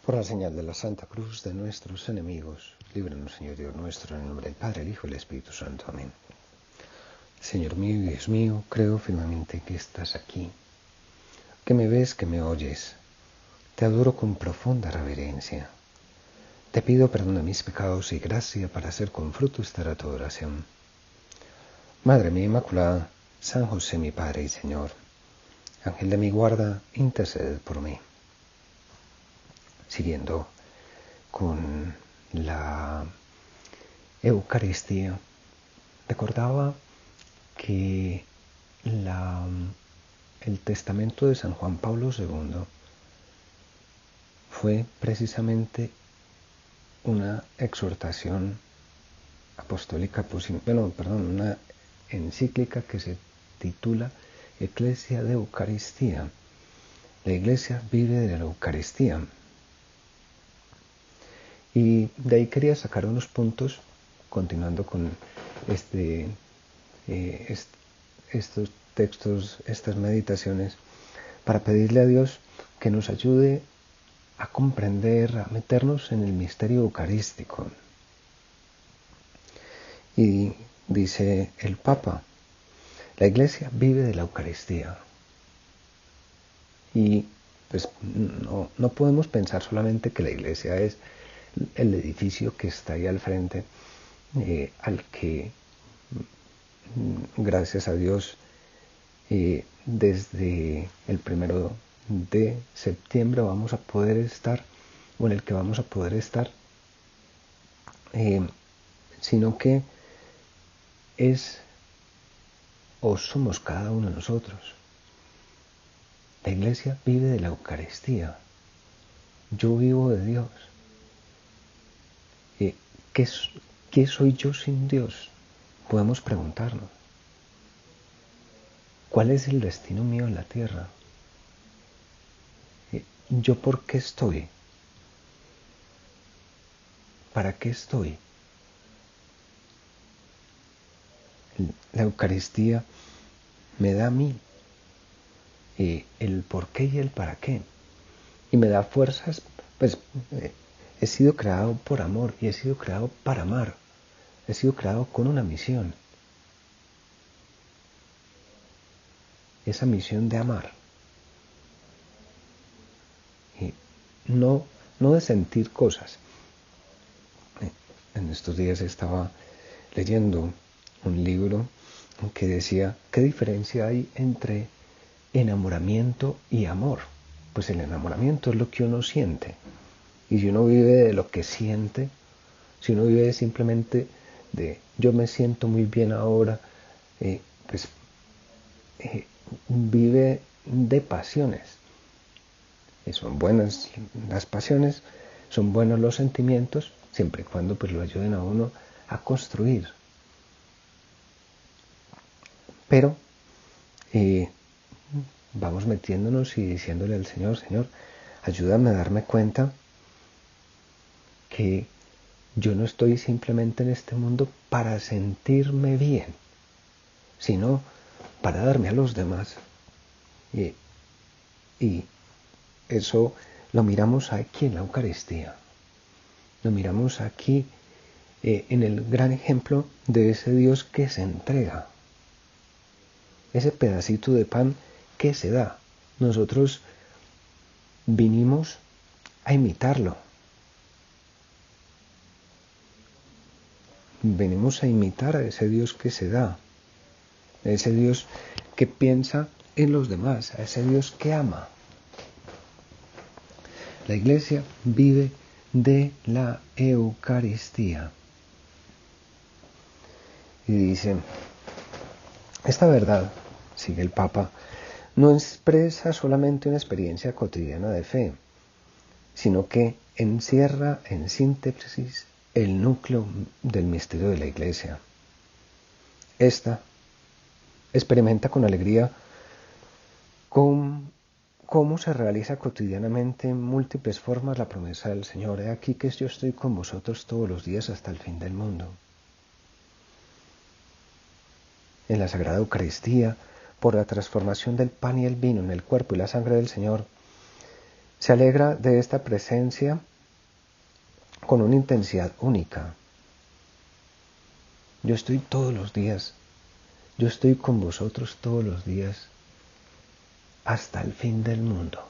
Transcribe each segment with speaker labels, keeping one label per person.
Speaker 1: Por la señal de la Santa Cruz de nuestros enemigos, líbranos, Señor Dios nuestro, en el nombre del Padre, el Hijo y el Espíritu Santo. Amén. Señor mío y Dios mío, creo firmemente que estás aquí, que me ves, que me oyes. Te adoro con profunda reverencia. Te pido perdón de mis pecados y gracia para hacer con fruto esta tu oración. Madre mía Inmaculada, San José mi Padre y Señor, Ángel de mi guarda, interceded por mí. Siguiendo con la Eucaristía, recordaba que el testamento de San Juan Pablo II fue precisamente una exhortación apostólica, una encíclica que se titula Ecclesia de Eucaristía. La Iglesia vive de la Eucaristía. Y de ahí quería sacar unos puntos, continuando con estos textos, estas meditaciones, para pedirle a Dios que nos ayude a comprender, a meternos en el misterio eucarístico. Y dice el Papa, la Iglesia vive de la Eucaristía. Y pues no podemos pensar solamente que la Iglesia es el edificio que está ahí al frente, al que, gracias a Dios, desde el 1 de septiembre vamos a poder estar, o en el que vamos a poder estar, sino que es o somos cada uno de nosotros. La Iglesia vive de la Eucaristía. Yo vivo de Dios. ¿Qué soy yo sin Dios? Podemos preguntarnos. ¿Cuál es el destino mío en la tierra? ¿Yo por qué estoy? ¿Para qué estoy? La Eucaristía me da a mí el por qué y el para qué. Y me da fuerzas, pues he sido creado por amor y he sido creado para amar. He sido creado con una misión. Esa misión de amar. Y no de sentir cosas. En estos días estaba leyendo un libro que decía, ¿qué diferencia hay entre enamoramiento y amor? Pues el enamoramiento es lo que uno siente. Y si uno vive de lo que siente, si uno vive simplemente de yo me siento muy bien ahora, vive de pasiones. Son buenas las pasiones, son buenos los sentimientos, siempre y cuando pues lo ayuden a uno a construir. Pero vamos metiéndonos y diciéndole al Señor, Señor, ayúdame a darme cuenta que yo no estoy simplemente en este mundo para sentirme bien, sino para darme a los demás. Y eso lo miramos aquí en la Eucaristía. Lo miramos aquí en el gran ejemplo de ese Dios que se entrega. Ese pedacito de pan que se da. Nosotros vinimos a imitarlo. Venimos a imitar a ese Dios que se da. A ese Dios que piensa en los demás. A ese Dios que ama. La Iglesia vive de la Eucaristía. Y dice, esta verdad, sigue el Papa, no expresa solamente una experiencia cotidiana de fe, sino que encierra en síntesis el núcleo del misterio de la Iglesia. Esta experimenta con alegría cómo se realiza cotidianamente en múltiples formas la promesa del Señor. He aquí que yo estoy con vosotros todos los días hasta el fin del mundo. En la Sagrada Eucaristía, por la transformación del pan y el vino en el cuerpo y la sangre del Señor, Se alegra de esta presencia con una intensidad única. Yo estoy todos los días, yo estoy con vosotros todos los días, hasta el fin del mundo.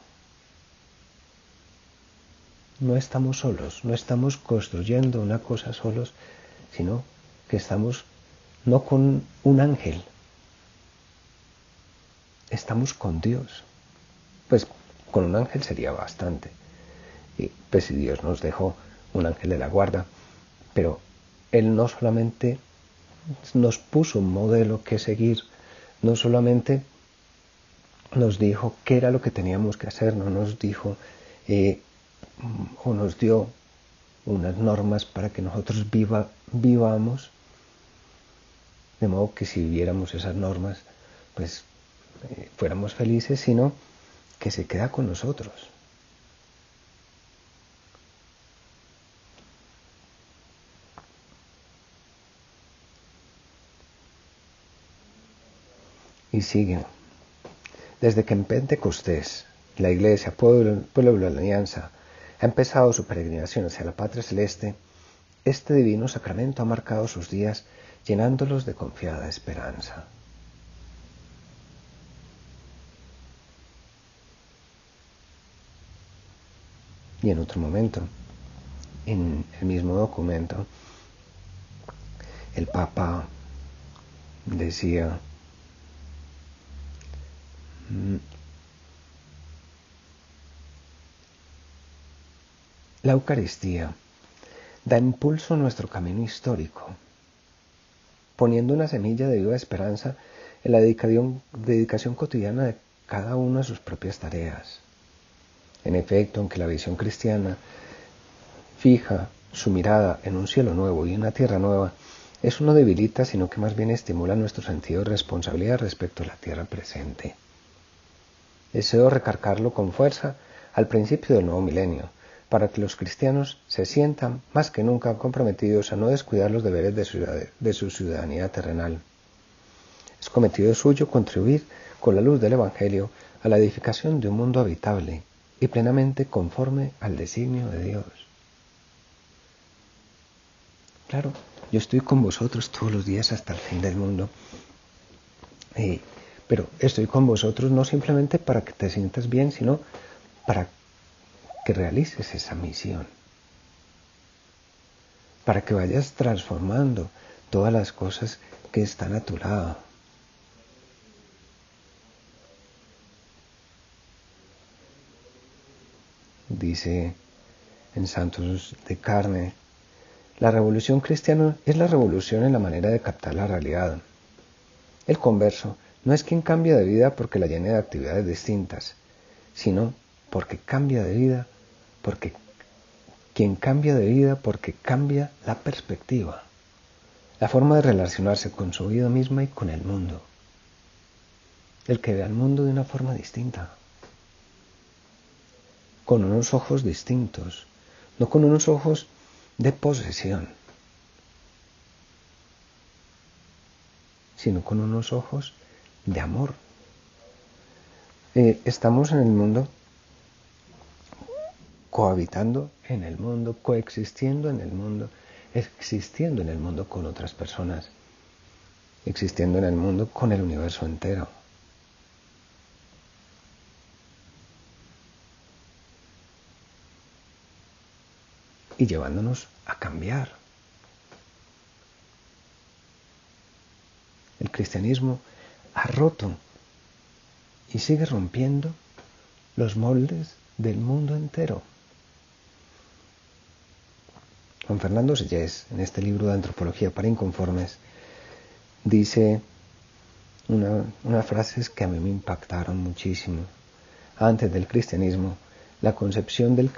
Speaker 1: No estamos solos, no estamos construyendo una cosa solos, sino que estamos no con un ángel, estamos con Dios. Pues con un ángel sería bastante. Y pues si Dios nos dejó un ángel de la guarda, pero Él no solamente nos puso un modelo que seguir, no solamente nos dijo qué era lo que teníamos que hacer, no nos dijo o nos dio unas normas para que nosotros vivamos, de modo que si viviéramos esas normas, pues fuéramos felices, sino que se queda con nosotros. Y sigue. Desde que en Pentecostés la Iglesia, pueblo de la Alianza, ha empezado su peregrinación hacia la patria celeste, este divino sacramento ha marcado sus días llenándolos de confiada esperanza. Y en otro momento, en el mismo documento, el Papa decía: la Eucaristía da impulso a nuestro camino histórico, poniendo una semilla de viva esperanza en la dedicación cotidiana de cada uno a sus propias tareas. En efecto, aunque la visión cristiana fija su mirada en un cielo nuevo y una tierra nueva, eso no debilita, sino que más bien estimula nuestro sentido de responsabilidad respecto a la tierra presente. Deseo recargarlo con fuerza al principio del nuevo milenio, para que los cristianos se sientan más que nunca comprometidos a no descuidar los deberes de su ciudadanía terrenal. Es cometido suyo contribuir con la luz del Evangelio a la edificación de un mundo habitable y plenamente conforme al designio de Dios. Claro, yo estoy con vosotros todos los días hasta el fin del mundo, pero estoy con vosotros no simplemente para que te sientas bien, sino para que realices esa misión, para que vayas transformando todas las cosas que están a tu lado. Dice en Santos de Carne: la revolución cristiana es la revolución en la manera de captar la realidad. El converso no es quien cambia de vida porque la llene de actividades distintas, sino porque cambia de vida, porque cambia la perspectiva, la forma de relacionarse con su vida misma y con el mundo. El que ve al mundo de una forma distinta, con unos ojos distintos, no con unos ojos de posesión, sino con unos ojos de amor. Estamos en el mundo, cohabitando en el mundo, coexistiendo en el mundo, existiendo en el mundo con otras personas, existiendo en el mundo con el universo entero. Y llevándonos a cambiar. El cristianismo ha roto y sigue rompiendo los moldes del mundo entero. Juan Fernando Sellés, en este libro de Antropología para Inconformes, dice unas frases que a mí me impactaron muchísimo. Antes del cristianismo, la concepción del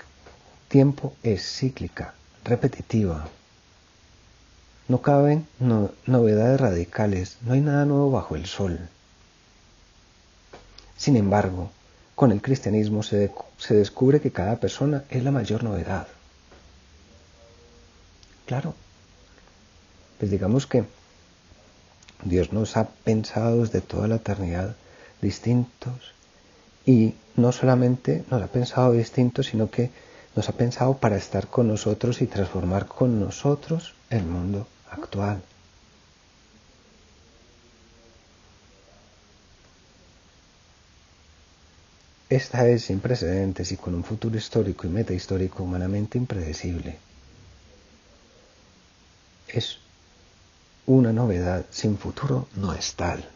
Speaker 1: tiempo es cíclica, repetitiva. No caben novedades radicales, no hay nada nuevo bajo el sol. Sin embargo, con el cristianismo se descubre que cada persona es la mayor novedad. Claro, pues digamos que Dios nos ha pensado desde toda la eternidad distintos Y no solamente nos ha pensado distinto, sino que nos ha pensado para estar con nosotros y transformar con nosotros el mundo actual. Esta es sin precedentes y con un futuro histórico y metahistórico humanamente impredecible. Es una novedad sin futuro, no es tal.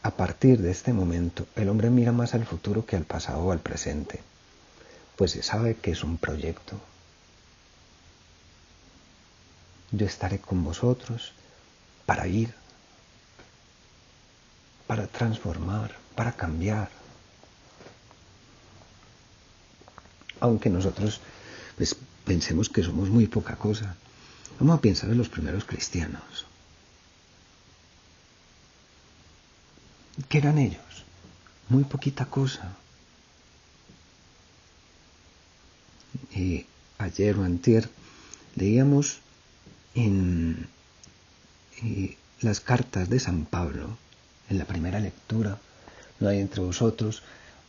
Speaker 1: A partir de este momento, el hombre mira más al futuro que al pasado o al presente, pues se sabe que es un proyecto. Yo estaré con vosotros para ir, para transformar, para cambiar. Aunque nosotros pues, pensemos que somos muy poca cosa. Vamos a pensar en los primeros cristianos. ¿Qué eran ellos? Muy poquita cosa. Y ayer o antier leíamos en las cartas de San Pablo, en la primera lectura, no hay entre vosotros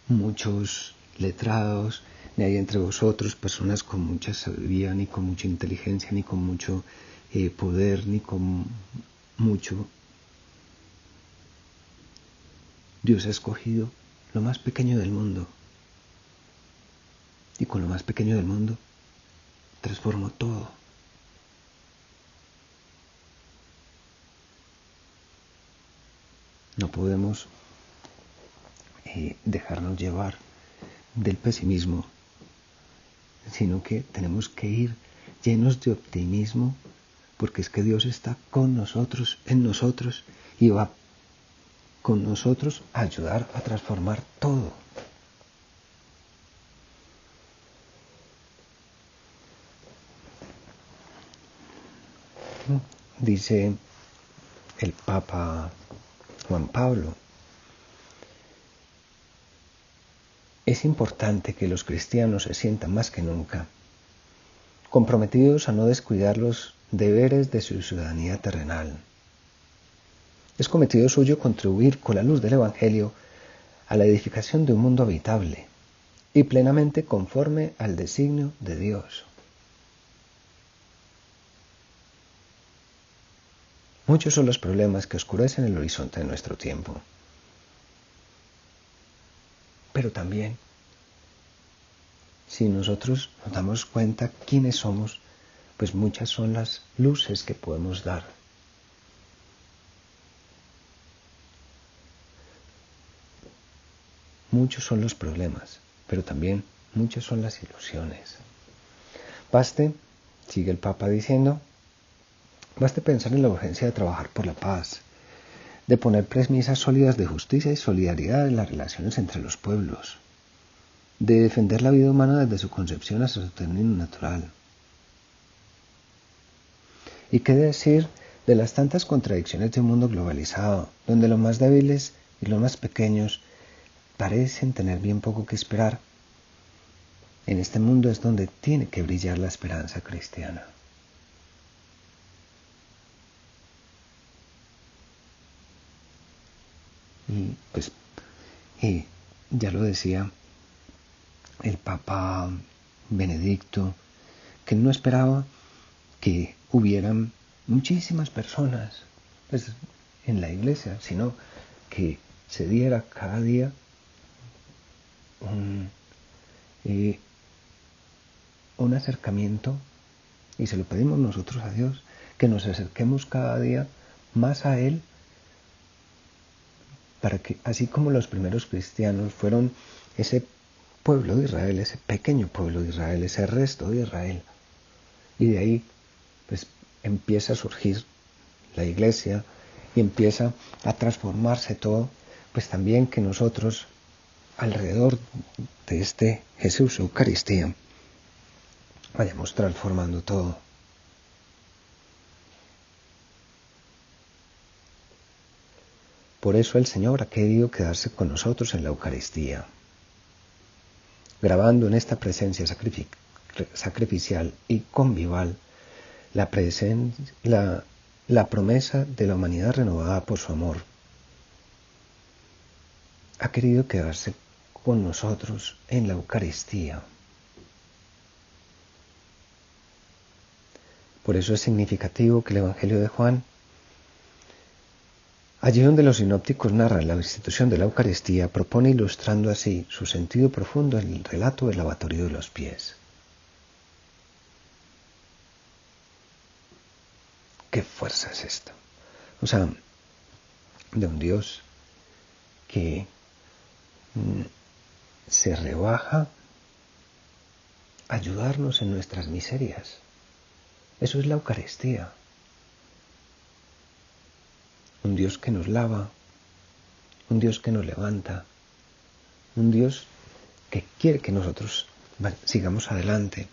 Speaker 1: muchos letrados, ni hay entre vosotros personas con mucha sabiduría, ni con mucha inteligencia, ni con mucho poder, ni con mucho. Dios ha escogido lo más pequeño del mundo, y con lo más pequeño del mundo transformó todo. No podemos dejarnos llevar del pesimismo, sino que tenemos que ir llenos de optimismo, porque es que Dios está con nosotros, en nosotros, y va con nosotros a ayudar a transformar todo. Dice el Papa Juan Pablo: es importante que los cristianos se sientan más que nunca comprometidos a no descuidar los deberes de su ciudadanía terrenal. Es cometido suyo contribuir con la luz del Evangelio a la edificación de un mundo habitable y plenamente conforme al designio de Dios. Muchos son los problemas que oscurecen el horizonte de nuestro tiempo. Pero también, si nosotros nos damos cuenta quiénes somos, pues muchas son las luces que podemos dar. Muchos son los problemas, pero también muchas son las ilusiones. Baste, sigue el Papa diciendo, baste pensar en la urgencia de trabajar por la paz, de poner premisas sólidas de justicia y solidaridad en las relaciones entre los pueblos, de defender la vida humana desde su concepción hasta su término natural. ¿Y qué decir de las tantas contradicciones de un mundo globalizado, donde los más débiles y los más pequeños parecen tener bien poco que esperar? En este mundo es donde tiene que brillar la esperanza cristiana. Y pues, ya lo decía el Papa Benedicto, que no esperaba que hubieran muchísimas personas pues, en la iglesia, sino que se diera cada día un acercamiento, y se lo pedimos nosotros a Dios, que nos acerquemos cada día más a Él, para que así como los primeros cristianos fueron ese pueblo de Israel, ese pequeño pueblo de Israel, ese resto de Israel, y de ahí pues empieza a surgir la iglesia y empieza a transformarse todo, pues también que nosotros alrededor de este Jesús Eucaristía vayamos transformando todo. Por eso el Señor ha querido quedarse con nosotros en la Eucaristía, grabando en esta presencia sacrificial y convival la la promesa de la humanidad renovada por su amor, ha querido quedarse con nosotros en la Eucaristía. Por eso es significativo que el Evangelio de Juan, allí donde los sinópticos narran la institución de la Eucaristía, propone ilustrando así su sentido profundo el relato del lavatorio de los pies. ¿Qué fuerza es esta? O sea, de un Dios que se rebaja a ayudarnos en nuestras miserias. Eso es la Eucaristía. Un Dios que nos lava, un Dios que nos levanta, un Dios que quiere que nosotros sigamos adelante.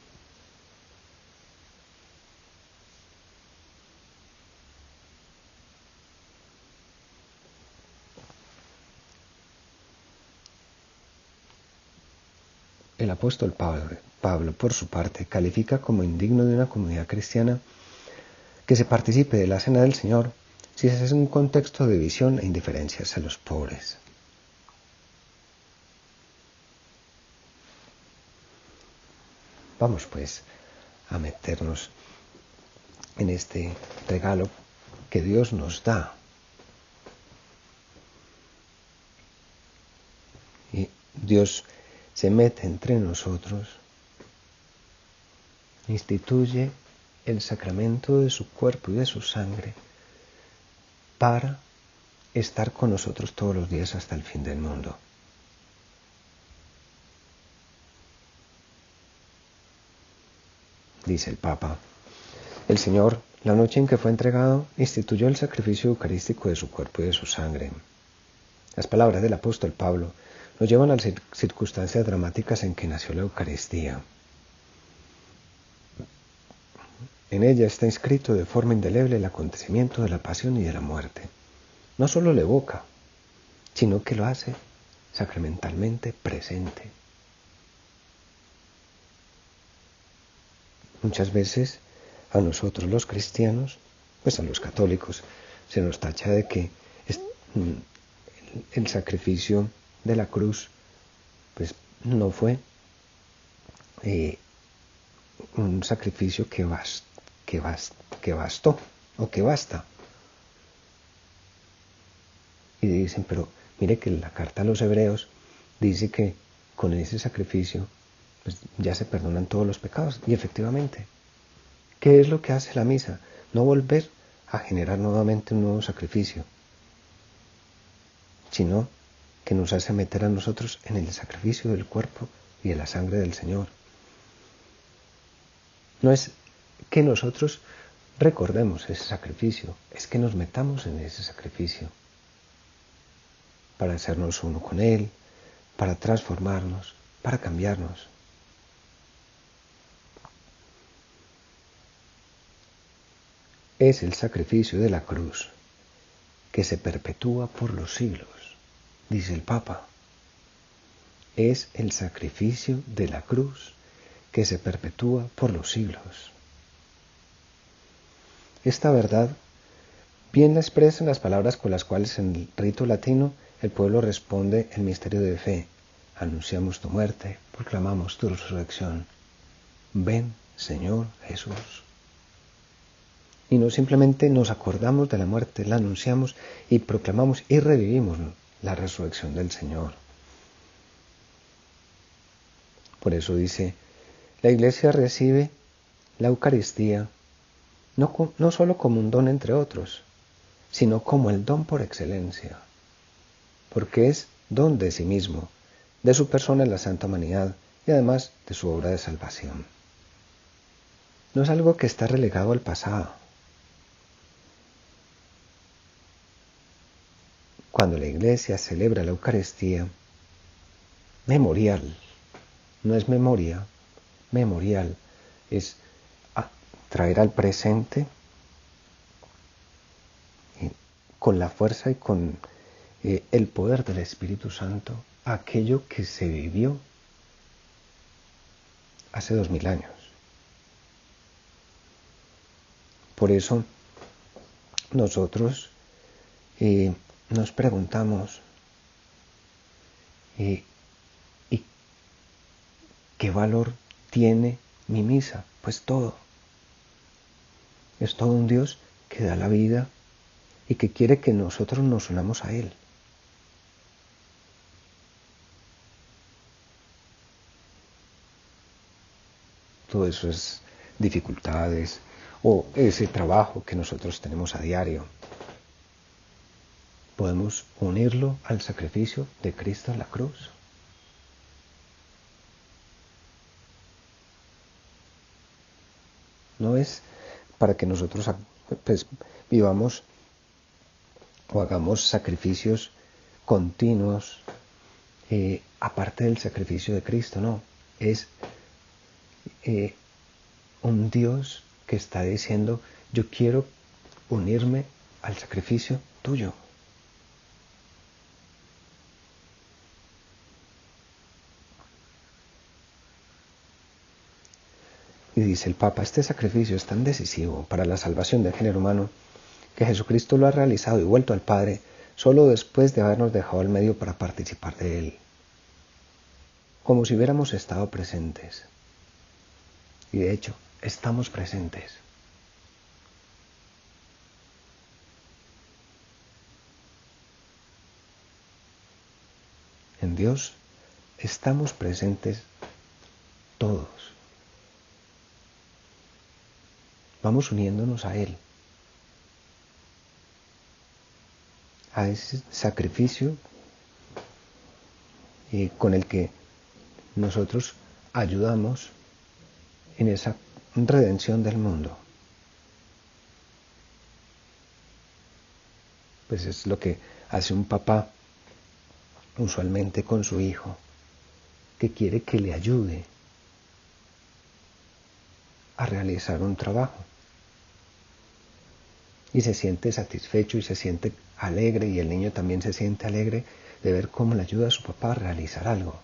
Speaker 1: El apóstol Pablo, por su parte, califica como indigno de una comunidad cristiana que se participe de la cena del Señor si se es un contexto de división e indiferencia hacia los pobres. Vamos pues a meternos en este regalo que Dios nos da. Y Dios se mete entre nosotros, instituye el sacramento de su cuerpo y de su sangre para estar con nosotros todos los días hasta el fin del mundo. Dice el Papa, el Señor, la noche en que fue entregado, instituyó el sacrificio eucarístico de su cuerpo y de su sangre. Las palabras del apóstol Pablo nos llevan a las circunstancias dramáticas en que nació la Eucaristía. En ella está inscrito de forma indeleble el acontecimiento de la pasión y de la muerte. No solo lo evoca, sino que lo hace sacramentalmente presente. Muchas veces a nosotros los cristianos, pues a los católicos, se nos tacha de que el sacrificio de la cruz pues no fue un sacrificio que bastó o que basta. Y dicen, pero mire que la carta a los hebreos dice que con ese sacrificio pues ya se perdonan todos los pecados. Y efectivamente, ¿qué es lo que hace la misa? No volver a generar nuevamente un nuevo sacrificio, sino que nos hace meter a nosotros en el sacrificio del cuerpo y de la sangre del Señor. No es que nosotros recordemos ese sacrificio, es que nos metamos en ese sacrificio para hacernos uno con Él, para transformarnos, para cambiarnos. Es el sacrificio de la cruz que se perpetúa por los siglos, dice el Papa. Es el sacrificio de la cruz que se perpetúa por los siglos. Esta verdad bien la expresan las palabras con las cuales en el rito latino el pueblo responde el misterio de fe. Anunciamos tu muerte, proclamamos tu resurrección. Ven, Señor Jesús. Y no simplemente nos acordamos de la muerte, la anunciamos y proclamamos y revivimos la resurrección del Señor. Por eso dice, la Iglesia recibe la Eucaristía no solo como un don entre otros, sino como el don por excelencia, porque es don de sí mismo, de su persona en la santa humanidad y además de su obra de salvación. No es algo que está relegado al pasado. Cuando la Iglesia celebra la Eucaristía, memorial, no es memoria, memorial, es traer al presente con la fuerza y con el poder del Espíritu Santo aquello que se vivió hace 2000 años. Por eso nosotros nos preguntamos, ¿y qué valor tiene mi misa? Pues todo. Es todo un Dios que da la vida y que quiere que nosotros nos unamos a Él. Todo eso es dificultades o ese trabajo que nosotros tenemos a diario. Podemos unirlo al sacrificio de Cristo en la cruz. No es para que nosotros pues, vivamos o hagamos sacrificios continuos aparte del sacrificio de Cristo, no. Es un Dios que está diciendo, yo quiero unirme al sacrificio tuyo. Y dice el Papa, este sacrificio es tan decisivo para la salvación del género humano que Jesucristo lo ha realizado y vuelto al Padre solo después de habernos dejado el medio para participar de él, como si hubiéramos estado presentes. Y de hecho, estamos presentes. En Dios estamos presentes todos. Vamos uniéndonos a Él, a ese sacrificio con el que nosotros ayudamos en esa redención del mundo. Pues es lo que hace un papá usualmente con su hijo, que quiere que le ayude a realizar un trabajo. Y se siente satisfecho y se siente alegre, y el niño también se siente alegre de ver cómo le ayuda a su papá a realizar algo.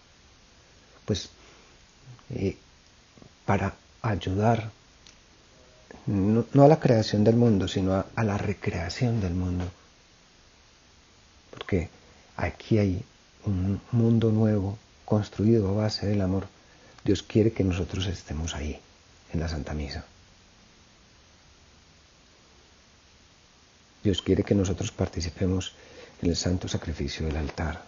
Speaker 1: Pues para ayudar no a la creación del mundo, sino a la recreación del mundo. Porque aquí hay un mundo nuevo construido a base del amor. Dios quiere que nosotros estemos ahí, en la Santa Misa. Dios quiere que nosotros participemos en el santo sacrificio del altar.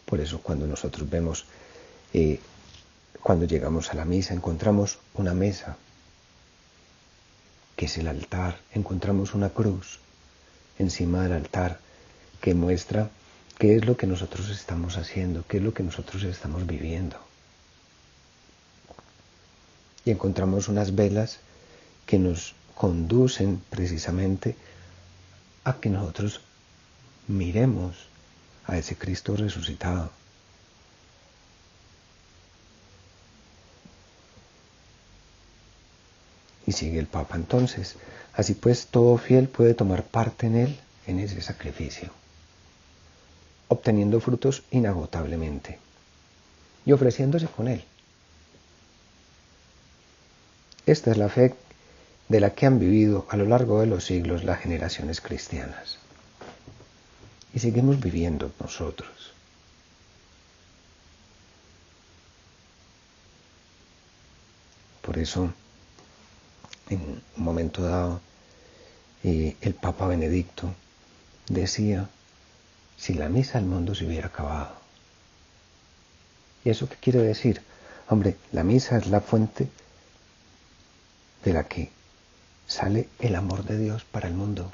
Speaker 1: Por eso cuando nosotros vemos, cuando llegamos a la misa, encontramos una mesa, que es el altar, encontramos una cruz encima del altar, que muestra qué es lo que nosotros estamos haciendo, qué es lo que nosotros estamos viviendo. Y encontramos unas velas que nos conducen precisamente a que nosotros miremos a ese Cristo resucitado. Y sigue el Papa entonces. Así pues, todo fiel puede tomar parte en él, en ese sacrificio, obteniendo frutos inagotablemente y ofreciéndose con él. Esta es la fe de la que han vivido a lo largo de los siglos las generaciones cristianas. Y seguimos viviendo nosotros. Por eso, en un momento dado, el Papa Benedicto decía, si la misa del mundo se hubiera acabado. ¿Y eso qué quiere decir? Hombre, la misa es la fuente de la que sale el amor de Dios para el mundo.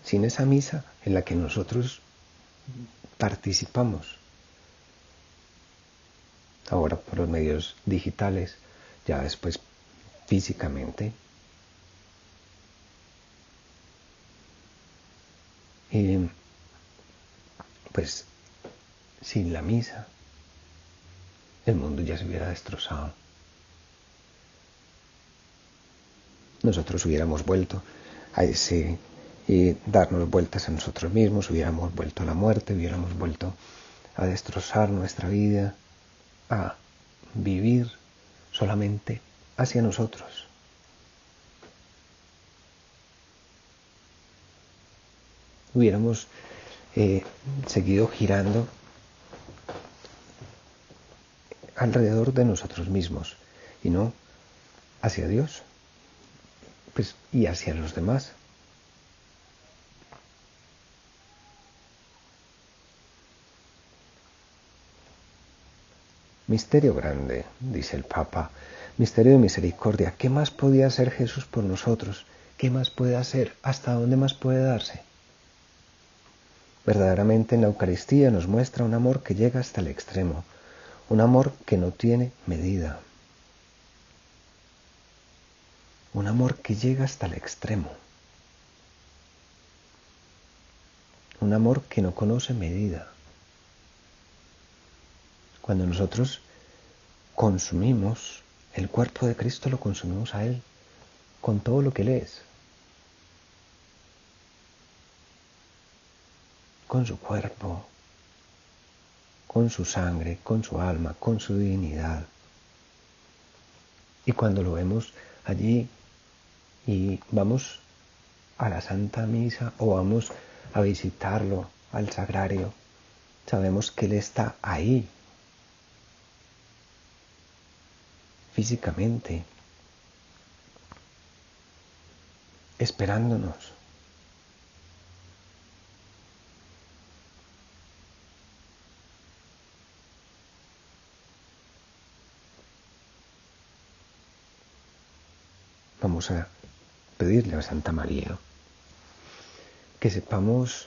Speaker 1: Sin esa misa en la que nosotros participamos, ahora por los medios digitales, ya después físicamente, pues sin la misa el mundo ya se hubiera destrozado. Nosotros hubiéramos vuelto a darnos vueltas a nosotros mismos, hubiéramos vuelto a la muerte, hubiéramos vuelto a destrozar nuestra vida, a vivir solamente hacia nosotros. Hubiéramos seguido girando alrededor de nosotros mismos y no hacia Dios, pues, y hacia los demás. Misterio grande, dice el Papa, misterio de misericordia. ¿Qué más podía hacer Jesús por nosotros? ¿Qué más puede hacer? ¿Hasta dónde más puede darse? Verdaderamente en la Eucaristía nos muestra un amor que llega hasta el extremo, un amor que no tiene medida, un amor que llega hasta el extremo, un amor que no conoce medida. Cuando nosotros consumimos el cuerpo de Cristo, lo consumimos a Él con todo lo que Él es, con su cuerpo, con su sangre, con su alma, con su divinidad. Y cuando lo vemos allí y vamos a la Santa Misa o vamos a visitarlo al Sagrario, sabemos que Él está ahí, físicamente, esperándonos. Vamos a pedirle a Santa María que sepamos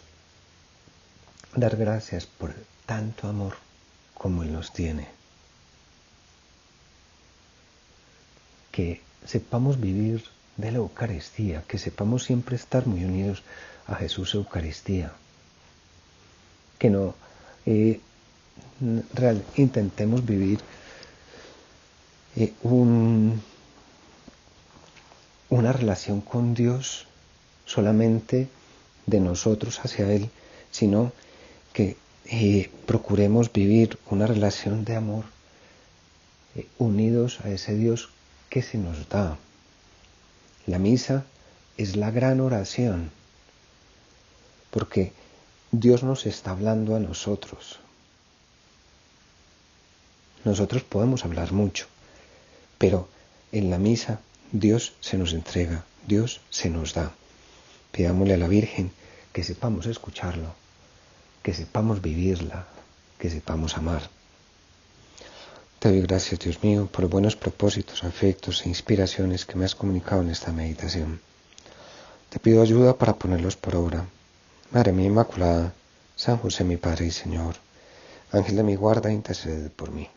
Speaker 1: dar gracias por tanto amor como Él nos tiene. Que sepamos vivir de la Eucaristía, que sepamos siempre estar muy unidos a Jesús Eucaristía. Que no intentemos vivir una relación con Dios solamente de nosotros hacia Él, sino que procuremos vivir una relación de amor unidos a ese Dios que se nos da. La misa es la gran oración, porque Dios nos está hablando a nosotros. Nosotros podemos hablar mucho, pero en la misa Dios se nos entrega, Dios se nos da. Pidámosle a la Virgen que sepamos escucharlo, que sepamos vivirla, que sepamos amar. Te doy gracias, Dios mío, por los buenos propósitos, afectos e inspiraciones que me has comunicado en esta meditación. Te pido ayuda para ponerlos por obra. Madre mía Inmaculada, San José mi Padre y Señor, Ángel de mi guarda, intercede por mí.